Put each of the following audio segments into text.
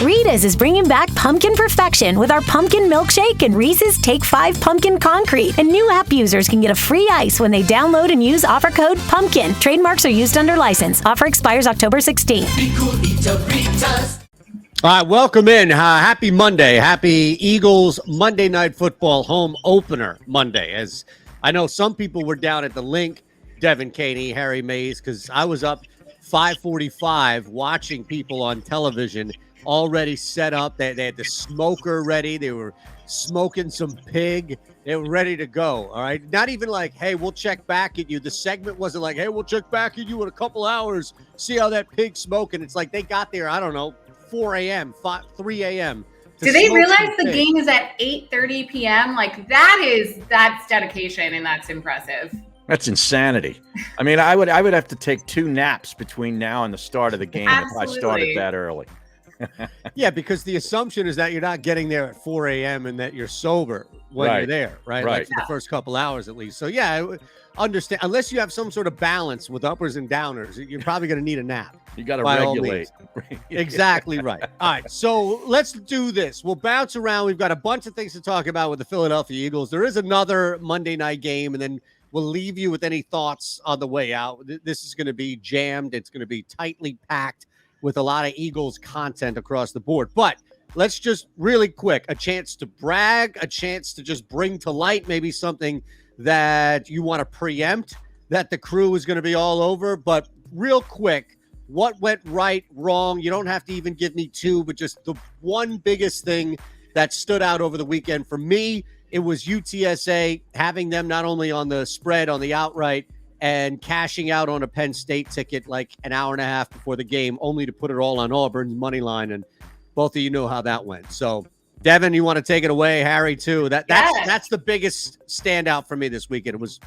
Rita's is bringing back pumpkin perfection with our pumpkin milkshake and Reese's Take 5 Pumpkin Concrete. And new app users can get a free ice when they download and use offer code PUMPKIN. Trademarks are used under license. Offer expires October 16th. Be cool, eat your Ritas. All right, welcome in. Happy Monday. Happy Eagles Monday Night Football home opener Monday. As I know some people were down at the link, Devan Kaney, Harry Mays, because I was up 5:45 watching people on television already set up. They had the smoker ready. They were smoking some pig. They were ready to go, all right? Not even like, hey, we'll check back at you. The segment wasn't like, hey, we'll check back at you in a couple hours, see how that pig's smoking. It's like they got there, I don't know, 4 a.m., 3 a.m. Do they realize the game is at 8:30 p.m.? Like, that's dedication, and that's impressive. That's insanity. I mean, I would have to take 2 naps between now and the start of the game if I started that early. Yeah, because the assumption is that you're not getting there at 4 a.m. and that you're sober when you're there, right? Like for the first couple hours at least. So, yeah, I would understand. Unless you have some sort of balance with uppers and downers, you're probably going to need a nap. You got to regulate. Exactly right. All right, so let's do this. We'll bounce around. We've got a bunch of things to talk about with the Philadelphia Eagles. There is another Monday night game, and then we'll leave you with any thoughts on the way out. This is going to be jammed. It's going to be tightly packed with a lot of Eagles content across the board. But let's just really quick, a chance to brag, a chance to just bring to light maybe something that you want to preempt that the crew is going to be all over. But real quick, what went right, wrong? You don't have to even give me 2, but just the one biggest thing that stood out over the weekend for me, it was UTSA having them not only on the spread, on the outright, and cashing out on a Penn State ticket like an hour and a half before the game, only to put it all on Auburn's money line. And both of you know how that went. So, Devan, you want to take it away? Harry, too. That's the biggest standout for me this weekend. It was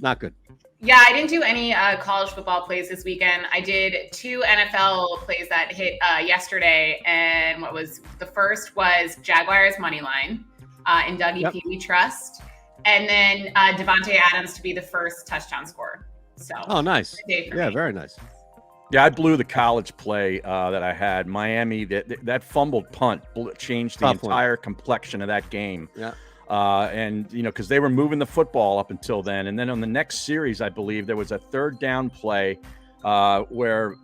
not good. Yeah, I didn't do any college football plays this weekend. I did 2 NFL plays that hit yesterday. And the first was Jaguars money line in Dougie P. Trust. And then Devontae Adams to be the first touchdown scorer. So, nice. Yeah, very nice. Yeah, I blew the college play that I had. Miami, that fumbled punt changed the entire complexion of that game. Yeah. And, because they were moving the football up until then. And then on the next series, I believe, there was a 3rd down play where,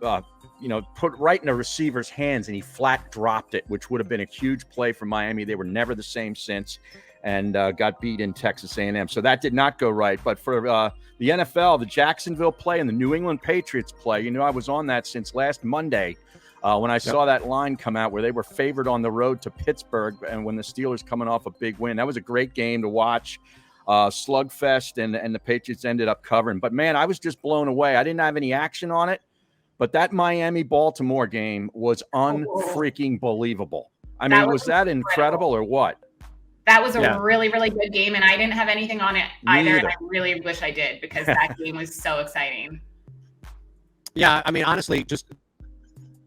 put right in the receiver's hands and he flat dropped it, which would have been a huge play for Miami. They were never the same since. And got beat in Texas A&M. So that did not go right. But for the NFL, the Jacksonville play and the New England Patriots play, I was on that since last Monday when I saw that line come out where they were favored on the road to Pittsburgh and when the Steelers coming off a big win. That was a great game to watch, slugfest, and the Patriots ended up covering. But, man, I was just blown away. I didn't have any action on it, but that Miami-Baltimore game was unfreaking believable. I mean, was that incredible or what? That was a really, really good game, and I didn't have anything on it either, and I really wish I did because that game was so exciting. Yeah, I mean, honestly, just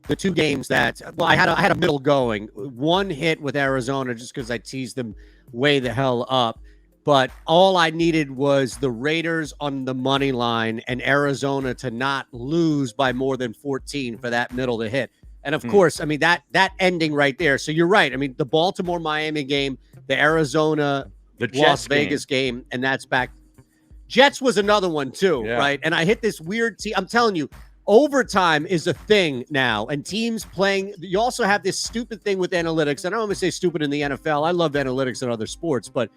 the 2 games that – I had a middle going. One hit with Arizona just because I teased them way the hell up, but all I needed was the Raiders on the money line and Arizona to not lose by more than 14 for that middle to hit. And, of course, I mean, that ending right there. So you're right. I mean, the Baltimore-Miami game, the Arizona-Las Vegas game, and that's back. Jets was another one, too, right? And I hit this weird I'm telling you, overtime is a thing now. And teams playing – you also have this stupid thing with analytics. I don't want to say stupid in the NFL. I love analytics in other sports. But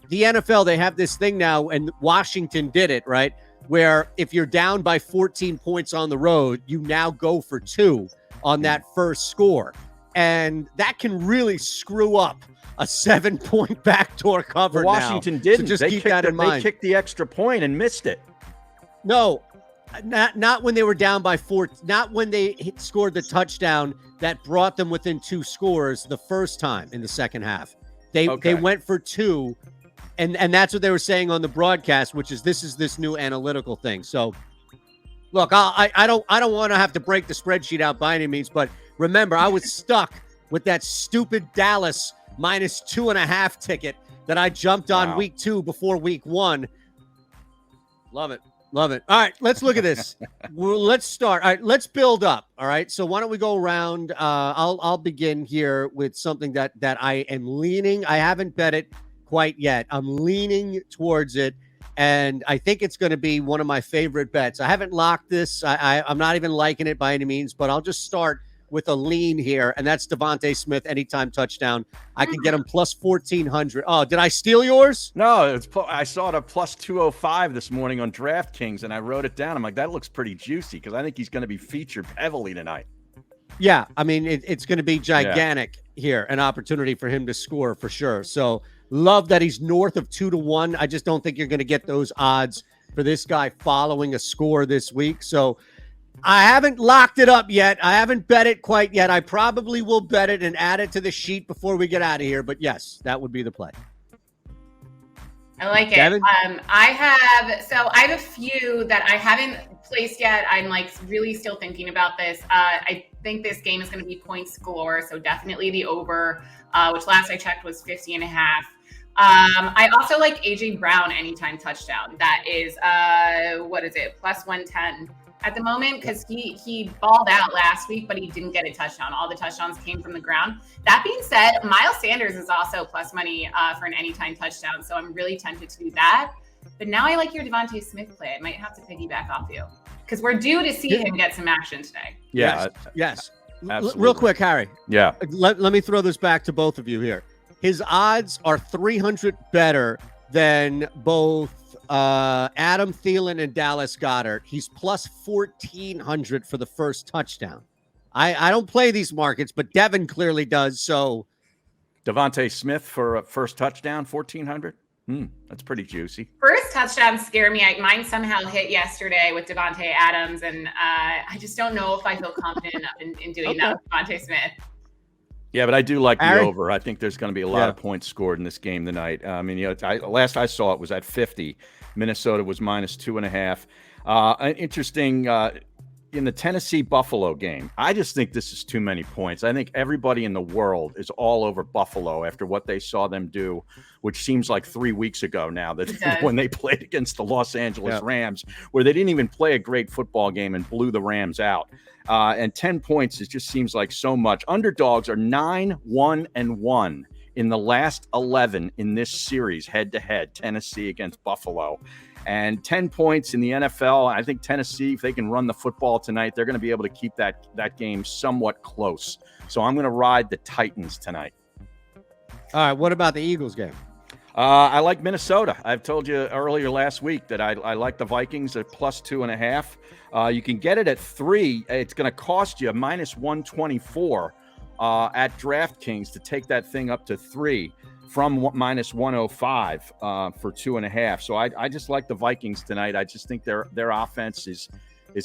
the NFL, they have this thing now, and Washington did it, right, where if you're down by 14 points on the road, you now go for 2 on that first score. And that can really screw up a 7-point backdoor cover. Washington didn't. So just keep that in mind. They kicked the extra point and missed it. No, not when they were down by 4. Not when they scored the touchdown that brought them within 2 scores the first time in the second half. They went for 2, and that's what they were saying on the broadcast, which is this new analytical thing. So, look, I don't want to have to break the spreadsheet out by any means, but remember, I was stuck with that stupid Dallas -2.5 ticket that I jumped on week 2 before week 1. Love it. Love it. All right, let's look at this. Let's start. All right, let's build up. All right, so why don't we go around? I'll begin here with something that I am leaning. I haven't bet it quite yet. I'm leaning towards it, and I think it's going to be one of my favorite bets. I haven't locked this. I'm not even liking it by any means, but I'll just start with a lean here, and that's Devontae Smith anytime touchdown. I can get him plus 1,400. Oh, did I steal yours? No, I saw it at plus 205 this morning on DraftKings, and I wrote it down. I'm like, that looks pretty juicy because I think he's going to be featured heavily tonight. Yeah, I mean, it's going to be gigantic here, an opportunity for him to score for sure. So love that he's north of 2-1. I just don't think you're going to get those odds for this guy following a score this week. So I haven't locked it up yet. I haven't bet it quite yet. I probably will bet it and add it to the sheet before we get out of here. But yes, that would be the play. I like it. Devin? I have a few that I haven't placed yet. I'm like really still thinking about this. I think this game is going to be points galore. So definitely the over, which last I checked was 50.5. I also like AJ Brown anytime touchdown. That is, what is it? Plus 110. At the moment, because he balled out last week, but he didn't get a touchdown. All the touchdowns came from the ground. That being said, Miles Sanders is also plus money for an anytime touchdown, so I'm really tempted to do that. But now I like your Devontae Smith play. I might have to piggyback off you because we're due to see him get some action today. Yeah, yes. Real quick, Harry. Yeah. Let me throw this back to both of you here. His odds are 300 better than both Adam Thielen and Dallas Goedert. He's plus 1,400 for the first touchdown. I don't play these markets, but Devin clearly does. So Devontae Smith for a first touchdown, 1,400. That's pretty juicy. First touchdown scare me. Mine somehow hit yesterday with Devontae Adams, and I just don't know if I feel confident enough in doing that with Devontae Smith. Yeah, but I do like the over. I think there's going to be a lot of points scored in this game tonight. I mean, last I saw it was at 50. Minnesota was minus 2.5. Interesting in the Tennessee-Buffalo game. I just think this is too many points. I think everybody in the world is all over Buffalo after what they saw them do, which seems like 3 weeks ago now, that when they played against the Los Angeles Rams, where they didn't even play a great football game and blew the Rams out. And 10 points, it just seems like so much. Underdogs are 9-1-1 in the last 11 in this series, head-to-head, Tennessee against Buffalo. And 10 points in the NFL, I think Tennessee, if they can run the football tonight, they're going to be able to keep that game somewhat close. So I'm going to ride the Titans tonight. All right, what about the Eagles game? I like Minnesota. I've told you earlier last week that I like the Vikings at plus 2.5. You can get it at 3. It's going to cost you minus 124 at DraftKings to take that thing up to 3 from minus 105 for 2.5. So I just like the Vikings tonight. I just think their offense is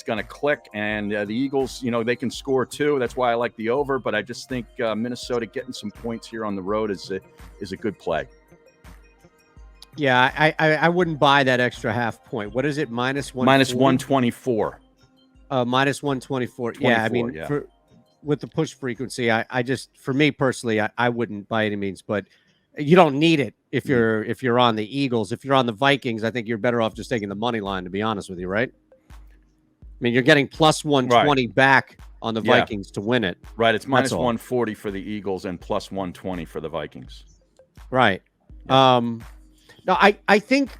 going to click, and the Eagles, they can score too. That's why I like the over. But I just think Minnesota getting some points here on the road is a good play. Yeah, I wouldn't buy that extra half point. What is it? Minus 124. Minus 124. Yeah, I mean, with the push frequency, I just, for me personally, I wouldn't by any means. But you don't need it if you're on the Eagles. If you're on the Vikings, I think you're better off just taking the money line, to be honest with you, right? I mean, you're getting plus 120 back on the Vikings to win it. Right. It's minus 140 for the Eagles and plus 120 for the Vikings. Right. Yeah. No, I think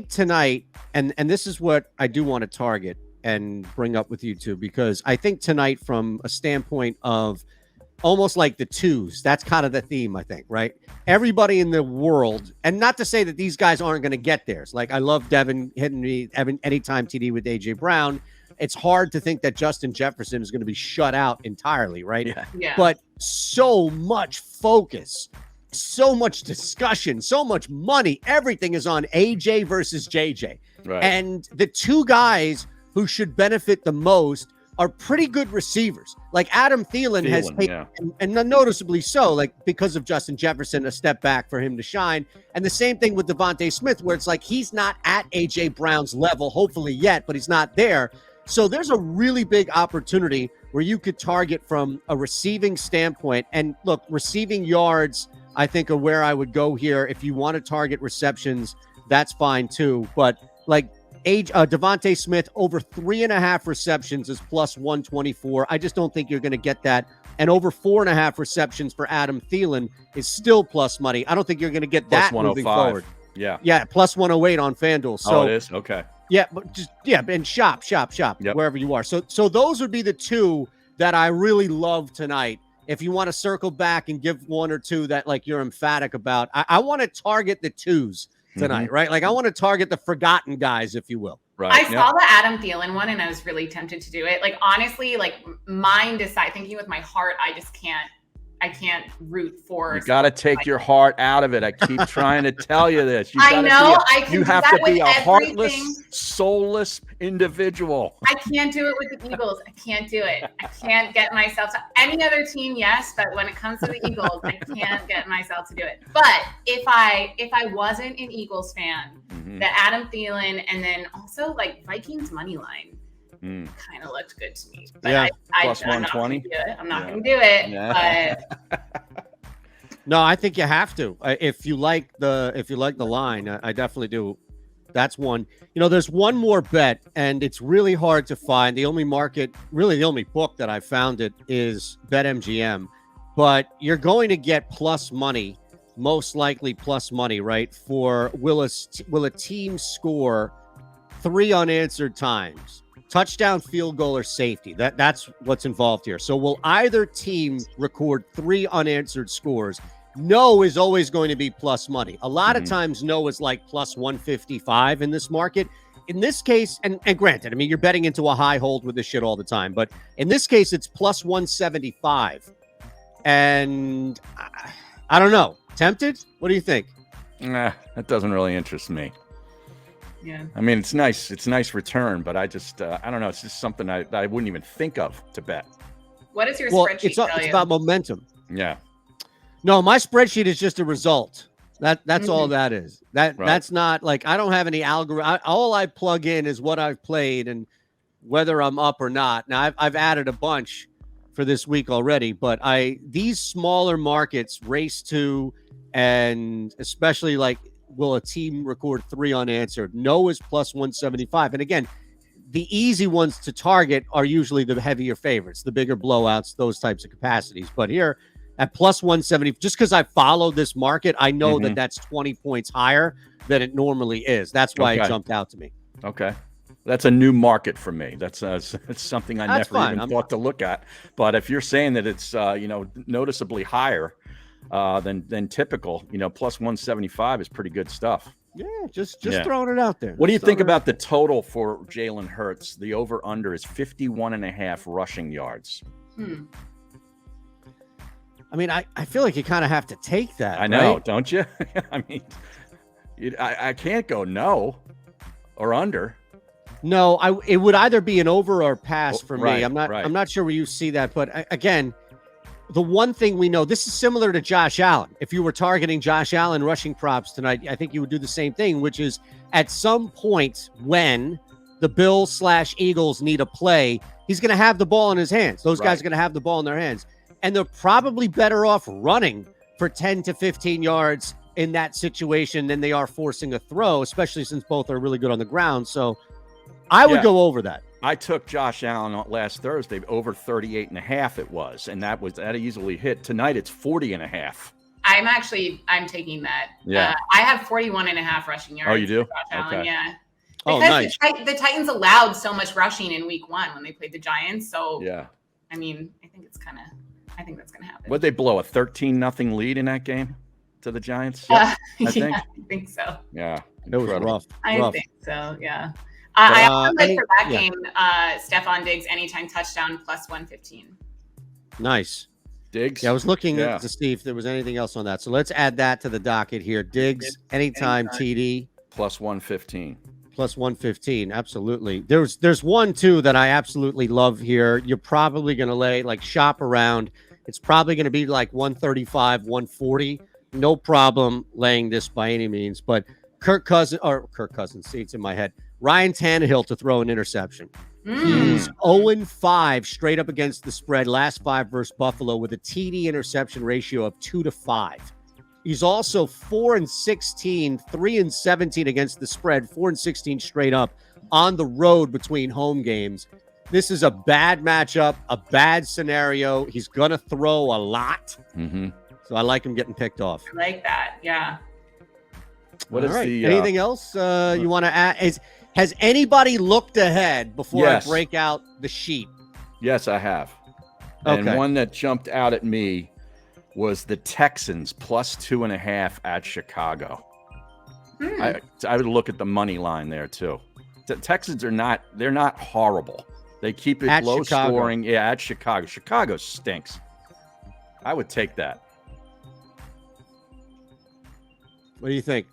tonight, and this is what I do want to target and bring up with you two, because I think tonight, from a standpoint of almost like the twos, that's kind of the theme, I think, right? Everybody in the world, and not to say that these guys aren't going to get theirs. Like, I love Devin hitting me anytime TD with AJ Brown. It's hard to think that Justin Jefferson is going to be shut out entirely, right? Yeah. But so much focus, so much discussion, so much money. Everything is on AJ versus JJ. Right. And the two guys who should benefit the most are pretty good receivers. Like Adam Thielen has taken, and noticeably so, like because of Justin Jefferson, a step back for him to shine. And the same thing with Devontae Smith, where it's like he's not at AJ Brown's level, hopefully yet, but he's not there. So there's a really big opportunity where you could target from a receiving standpoint. And look, receiving yards, I think, are where I would go here. If you want to target receptions, that's fine too. But like Devontae Smith over 3.5 receptions is plus 124. I just don't think you're going to get that. And over 4.5 receptions for Adam Thielen is still plus money. I don't think you're going to get plus that moving forward. Yeah, plus 108 on FanDuel. So it is okay. Yeah, but and shop wherever you are. So those would be the two that I really love tonight. If you want to circle back and give one or two that like you're emphatic about, I want to target the twos tonight, right? Like I want to target the forgotten guys, if you will. Right. I saw the Adam Thielen one and I was really tempted to do it. Like, honestly, like thinking with my heart, I can't root for. You got to take your heart out of it. I keep trying to tell you this. You I know. You have to be a heartless, soulless individual. I can't do it with the Eagles. I can't do it. I can't get myself to any other team. Yes, but when it comes to the Eagles, I can't get myself to do it. But if I wasn't an Eagles fan, the Adam Thielen and then also like Vikings money line. Kind of looked good to me. But plus 120. I'm not going to do it. But no, I think you have to. If you like the line, I definitely do. That's one. There's one more bet, and it's really hard to find. The only book that I found it is BetMGM. But you're going to get plus money, most likely plus money, right? For will a team score 3 unanswered times? Touchdown, field goal, or safety. That's what's involved here. So will either team record 3 unanswered scores? No is always going to be plus money. A lot of times no is like plus 155 in this market. In this case, and granted, I mean, you're betting into a high hold with this shit all the time, but in this case, it's plus 175. And I don't know. Tempted? What do you think? Nah, that doesn't really interest me. Yeah. I mean, it's nice. It's a nice return, but I just, I don't know. It's just something I wouldn't even think of to bet. What is your spreadsheet tell you? It's about momentum. Yeah. No, my spreadsheet is just a result. That's all that is. That's not like I don't have any algorithm. All I plug in is what I've played and whether I'm up or not. Now I've added a bunch for this week already, but these smaller markets race to, and especially like, will a team record 3 unanswered? No is plus 175. And again, the easy ones to target are usually the heavier favorites, the bigger blowouts, those types of capacities. But here at plus 170, just because I follow this market, I know that that's 20 points higher than it normally is. That's why it jumped out to me. Okay. That's a new market for me. That's something I never even thought to look at. But if you're saying that it's noticeably higher than typical, plus 175 is pretty good stuff. Yeah, just throwing it out there. What do you think about the total for Jalen Hurts? The over under is 51.5 rushing yards. I mean, I feel like you kind of have to take that. I know, right? Don't you? I mean, I can't go no or under. No, it would either be an over or pass for me. Right, I'm not sure where you see that, but again, the one thing we know, this is similar to Josh Allen. If you were targeting Josh Allen rushing props tonight, I think you would do the same thing, which is at some point when the Bills/Eagles need a play, he's going to have the ball in his hands. Those guys are going to have the ball in their hands. And they're probably better off running for 10 to 15 yards in that situation than they are forcing a throw, especially since both are really good on the ground. So I would go over that. I took Josh Allen last Thursday over 38.5 it was, and that easily hit. Tonight it's 40.5. I'm taking that. Yeah. I have 41.5 rushing yards. Oh, you do? Josh Allen, okay. Yeah. Oh, because nice. The Titans allowed so much rushing in week 1 when they played the Giants. So yeah. I mean, I think that's gonna happen. Would they blow a 13-0 lead in that game to the Giants? I think so. Yeah. It was rough. I think so, yeah. I also like for that game, Stephon Diggs anytime touchdown plus 115. Nice. Diggs? Yeah, I was looking to see if there was anything else on that. So let's add that to the docket here. Diggs anytime TD. Plus 115. Plus 115, absolutely. There's one, too, that I absolutely love here. You're probably going to lay, like, shop around. It's probably going to be like 135, 140. No problem laying this by any means. But Kirk Cousins, see, it's in my head. Ryan Tannehill to throw an interception. He's 0-5 straight up against the spread, last 5 versus Buffalo, with a TD interception ratio of 2-5. He's also 4-16, 3-17 against the spread, 4-16 straight up on the road between home games. This is a bad matchup, a bad scenario. He's going to throw a lot. Mm-hmm. So I like him getting picked off. I like that. Yeah. What is the anything else you want to add? Has anybody looked ahead before I break out the sheet? Yes, I have. Okay. And one that jumped out at me was the Texans plus 2.5 at Chicago. I would look at the money line there too. The Texans they're not horrible. They keep it at low Chicago. scoring. Yeah, at Chicago. Chicago stinks. I would take that. What do you think?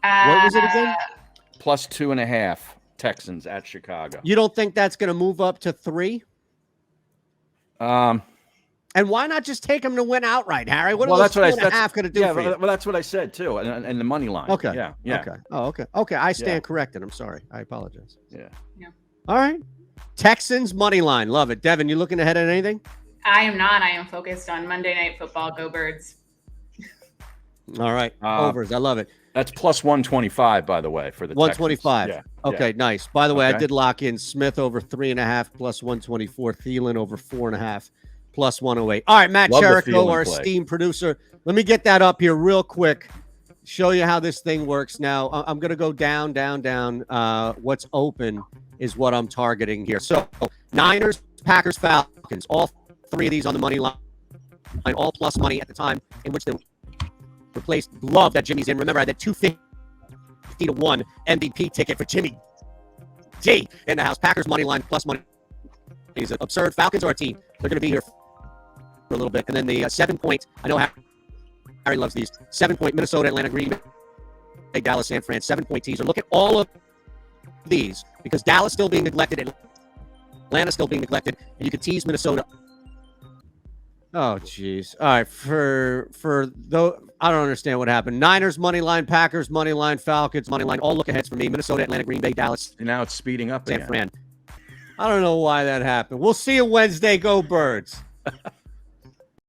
What was it again? Plus 2.5 Texans at Chicago. You don't think that's going to move up to 3? And why not just take them to win outright, Harry? What are those 2.5 going to do for you? Well, that's what I said too, and the money line. Okay. Yeah. Okay. Oh, okay. Okay. I stand corrected. I'm sorry. I apologize. Yeah. All right. Texans money line. Love it. Devin, you looking ahead at anything? I am not. I am focused on Monday Night Football. Go Birds. All right. Overs. I love it. That's plus 125, by the way, for the 125. Texans. Okay, nice. By the way, I did lock in Smith over 3.5 plus 124, Thielen over 4.5 plus 108. All right, Matt Cherico, our esteemed producer. Let me get that up here real quick. Show you how this thing works. Now, I'm going to go down. What's open is what I'm targeting here. So, Niners, Packers, Falcons, all 3 of these on the money line, all plus money at the time in which they replaced. Love that Jimmy's in. Remember, I had that 250 to 1 MVP ticket for Jimmy G in the house. Packers money line plus money is absurd. Falcons are a team. They're going to be here for a little bit. And then the 7-point, I know Harry loves these, 7-point Minnesota, Atlanta, Green Bay, Dallas, San Fran, 7-point teaser. Look at all of these because Dallas still being neglected, Atlanta still being neglected, and you could tease Minnesota. Oh, geez. All right. For though, I don't understand what happened. Niners money line, Packers money line, Falcons money line. All look aheads for me. Minnesota, Atlanta, Green Bay, Dallas. And now it's speeding up San again. Fran. I don't know why that happened. We'll see you Wednesday. Go Birds.